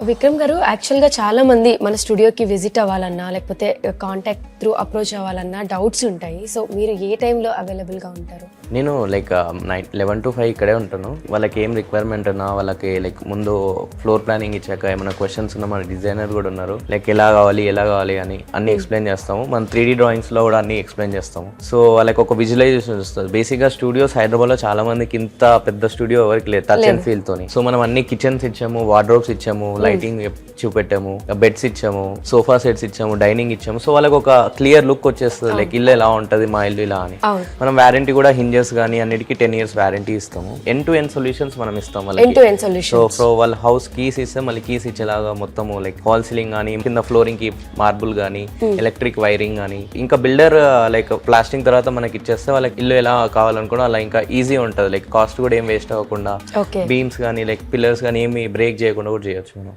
విక్రమ్ గారు, యాక్చువల్గా చాలా మంది మన స్టూడియోకి విజిట్ అవ్వాలన్నా లేకపోతే కాంటాక్ట్ త్రూ అప్రోచ్ అవ్వాలన్నా డౌట్స్ ఉంటాయి. సో మీరు ఏ టైంలో అవైలబుల్గా ఉంటారు? నేను లైక్ నైట్ 11 to 5 ఇక్కడే ఉంటాను. వాళ్ళకి ఏం రిక్వైర్మెంట్ ఉన్నా వాళ్ళకి లైక్ ముందు ఫ్లోర్ ప్లానింగ్ ఇచ్చాక ఏమైనా క్వశ్చన్స్ ఉన్నా మన డిజైనర్ కూడా ఉన్నారు, లైక్ ఎలా కావాలి అని అన్ని ఎక్స్ప్లెయిన్ చేస్తాము. మన 3D డ్రాయింగ్స్లో కూడా అన్ని ఎక్స్ప్లెయిన్ చేస్తాము. సో వాళ్ళకి ఒక విజువలైజేషన్ వస్తుంది. బేసిక్గా స్టూడియోస్ హైదరాబాద్లో చాలా మందికి ఇంత పెద్ద స్టూడియో ఎవరికి లేదు టచ్ అండ్ ఫీల్ తోని. సో మనం అన్ని కిచెన్స్ ఇచ్చాము, వార్డ్రోబ్స్ ఇచ్చాము, లైటింగ్ చూపెట్టాము, బెడ్స్ ఇచ్చాము, సోఫా సెట్స్ ఇచ్చాము, డైనింగ్ ఇచ్చాము. సో వాళ్ళకి ఒక క్లియర్ లుక్ వచ్చేస్తుంది, లైక్ ఇల్లు ఎలా ఉంటుంది, మా ఇల్లు ఇలా అని. మనం వారంటీ కూడా హింజెస్ కానీ అన్నిటికీ 10 years వారంటీ ఇస్తాము. ఎండ్ టు ఎండ్ సొల్యూషన్స్ మనం ఇస్తాం వాళ్ళకి. సో వాళ్ళ హౌస్ కీస్ ఇస్తే మళ్ళీ కీస్ ఇచ్చేలాగా మొత్తము లైక్ హాల్ సీలింగ్ కానీ, కింద ఫ్లోరింగ్ కి మార్బుల్ కానీ, ఎలక్ట్రిక్ వైరింగ్ కానీ, ఇంకా బిల్డర్ లైక్ ప్లాస్టింగ్ తర్వాత మనకి ఇచ్చేస్తే వాళ్ళకి ఇల్లు ఎలా కావాలనుకున్నా అలా ఇంకా ఈజీ ఉంటుంది. లైక్ కాస్ట్ కూడా ఏం వేస్ట్ అవ్వకుండా, బీమ్స్ కానీ లైక్ పిల్లర్స్ కానీ ఏమి బ్రేక్ చేయకుండా కూడా చేయొచ్చు మనం.